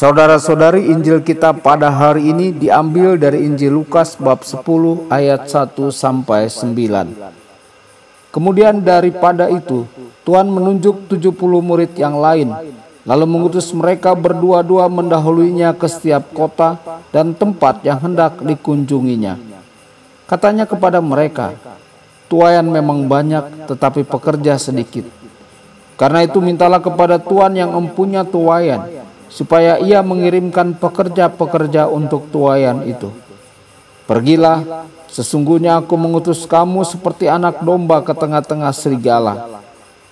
Saudara-saudari, Injil kita pada hari ini diambil dari Injil Lukas bab 10 ayat 1 sampai 9. Kemudian daripada itu, Tuhan menunjuk 70 murid yang lain, lalu mengutus mereka berdua-dua mendahuluinya ke setiap kota dan tempat yang hendak dikunjunginya. Katanya kepada mereka, "Tuaian memang banyak, tetapi pekerja sedikit. Karena itu mintalah kepada Tuhan yang mempunyai tuaian, supaya ia mengirimkan pekerja-pekerja untuk tuaian itu. Pergilah, sesungguhnya aku mengutus kamu seperti anak domba ke tengah-tengah serigala.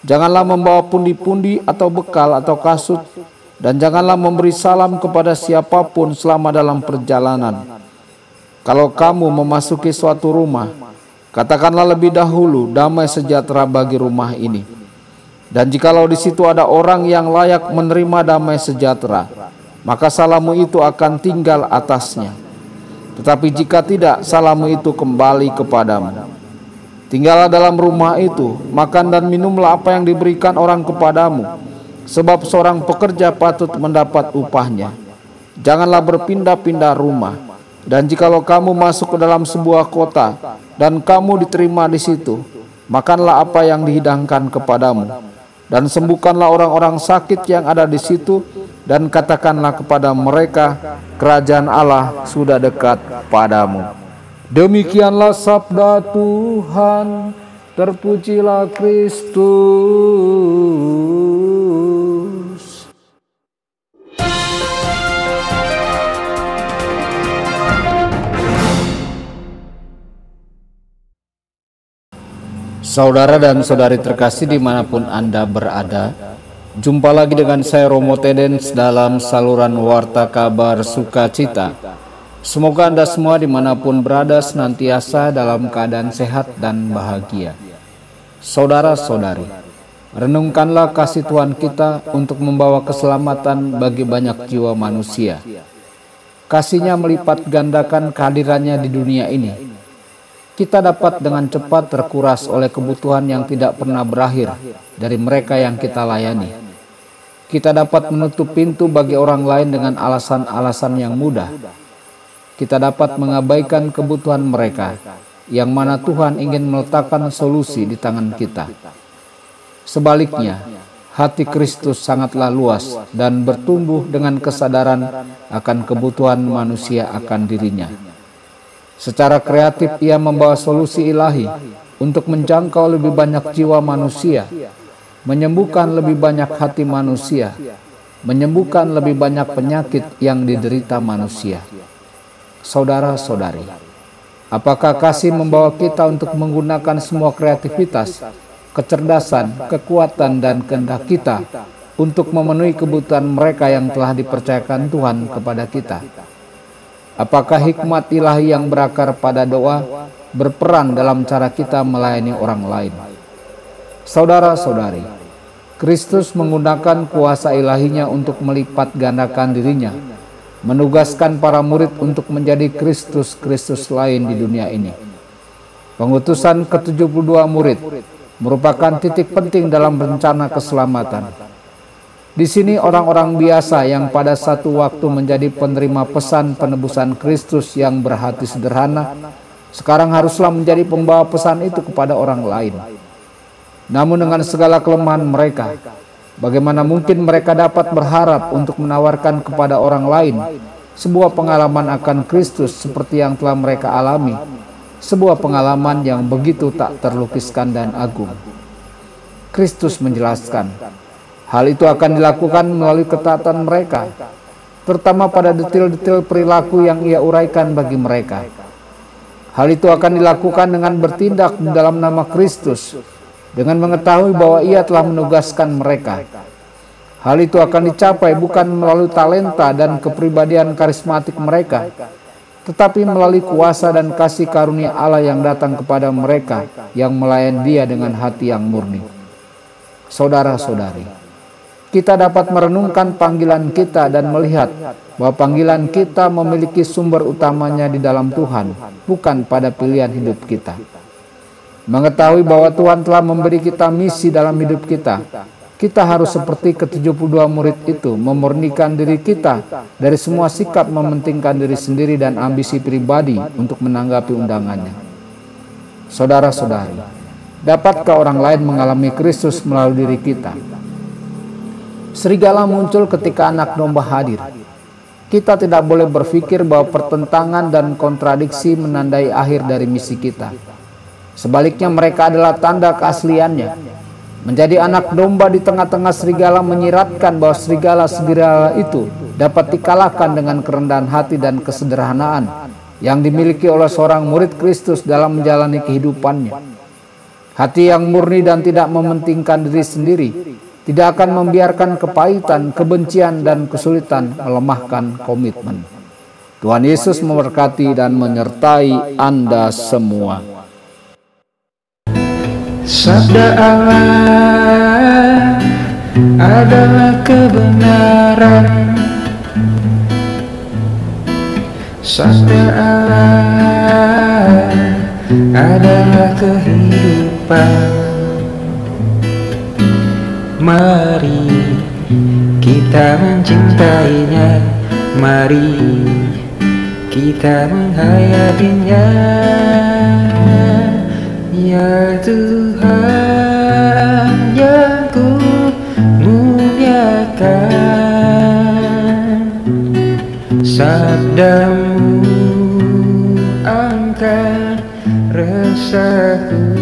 Janganlah membawa pundi-pundi atau bekal atau kasut, dan janganlah memberi salam kepada siapapun selama dalam perjalanan. Kalau kamu memasuki suatu rumah, katakanlah lebih dahulu, damai sejahtera bagi rumah ini. Dan jikalau di situ ada orang yang layak menerima damai sejahtera, maka salammu itu akan tinggal atasnya. Tetapi jika tidak, salammu itu kembali kepadamu. Tinggallah dalam rumah itu, makan dan minumlah apa yang diberikan orang kepadamu, sebab seorang pekerja patut mendapat upahnya. Janganlah berpindah-pindah rumah. Dan jikalau kamu masuk ke dalam sebuah kota, dan kamu diterima di situ, makanlah apa yang dihidangkan kepadamu. Dan sembuhkanlah orang-orang sakit yang ada di situ, dan katakanlah kepada mereka, kerajaan Allah sudah dekat padamu." Demikianlah sabda Tuhan. Terpujilah Kristus. Saudara dan saudari terkasih dimanapun Anda berada, jumpa lagi dengan saya Romo Tedens dalam saluran Warta Kabar Sukacita. Semoga Anda semua dimanapun berada senantiasa dalam keadaan sehat dan bahagia. Saudara-saudari, renungkanlah kasih Tuhan kita untuk membawa keselamatan bagi banyak jiwa manusia. Kasih-Nya melipat gandakan kehadirannya di dunia ini. Kita dapat dengan cepat terkuras oleh kebutuhan yang tidak pernah berakhir dari mereka yang kita layani. Kita dapat menutup pintu bagi orang lain dengan alasan-alasan yang mudah. Kita dapat mengabaikan kebutuhan mereka, yang mana Tuhan ingin meletakkan solusi di tangan kita. Sebaliknya, hati Kristus sangatlah luas dan bertumbuh dengan kesadaran akan kebutuhan manusia akan dirinya. Secara kreatif ia membawa solusi ilahi untuk menjangkau lebih banyak jiwa manusia, menyembuhkan lebih banyak hati manusia, menyembuhkan lebih banyak penyakit yang diderita manusia. Saudara-saudari, apakah kasih membawa kita untuk menggunakan semua kreativitas, kecerdasan, kekuatan, dan kehendak kita untuk memenuhi kebutuhan mereka yang telah dipercayakan Tuhan kepada kita? Apakah hikmat ilahi yang berakar pada doa berperan dalam cara kita melayani orang lain? Saudara-saudari, Kristus menggunakan kuasa ilahi-Nya untuk melipat gandakan dirinya, menugaskan para murid untuk menjadi Kristus-Kristus lain di dunia ini. Pengutusan ke-72 murid merupakan titik penting dalam rencana keselamatan. Di sini orang-orang biasa yang pada satu waktu menjadi penerima pesan penebusan Kristus yang berhati sederhana, sekarang haruslah menjadi pembawa pesan itu kepada orang lain. Namun dengan segala kelemahan mereka, bagaimana mungkin mereka dapat berharap untuk menawarkan kepada orang lain sebuah pengalaman akan Kristus seperti yang telah mereka alami, sebuah pengalaman yang begitu tak terlukiskan dan agung? Kristus menjelaskan, hal itu akan dilakukan melalui ketaatan mereka, terutama pada detil-detil perilaku yang ia uraikan bagi mereka. Hal itu akan dilakukan dengan bertindak di dalam nama Kristus, dengan mengetahui bahwa ia telah menugaskan mereka. Hal itu akan dicapai bukan melalui talenta dan kepribadian karismatik mereka, tetapi melalui kuasa dan kasih karunia Allah yang datang kepada mereka yang melayani Dia dengan hati yang murni. Saudara-saudari, kita dapat merenungkan panggilan kita dan melihat bahwa panggilan kita memiliki sumber utamanya di dalam Tuhan, bukan pada pilihan hidup kita. Mengetahui bahwa Tuhan telah memberi kita misi dalam hidup kita, Kita harus seperti ke-72 murid itu, memurnikan diri kita dari semua sikap mementingkan diri sendiri dan ambisi pribadi untuk menanggapi undangannya. Saudara-saudari, dapatkah orang lain mengalami Kristus melalui diri kita? Serigala muncul ketika anak domba hadir. Kita tidak boleh berpikir bahwa pertentangan dan kontradiksi menandai akhir dari misi kita. Sebaliknya, mereka adalah tanda keasliannya. Menjadi anak domba di tengah-tengah serigala menyiratkan bahwa serigala itu dapat dikalahkan dengan kerendahan hati dan kesederhanaan yang dimiliki oleh seorang murid Kristus dalam menjalani kehidupannya. Hati yang murni dan tidak mementingkan diri sendiri tidak akan membiarkan kepahitan, kebencian, dan kesulitan melemahkan komitmen. Tuhan Yesus memberkati dan menyertai Anda semua. Sabda Allah adalah kebenaran. Sabda Allah adalah kehidupan. Mari kita mencintainya, mari kita menghayatinya. Ya Tuhan yang ku muliakan, sabdamu angkat resahku.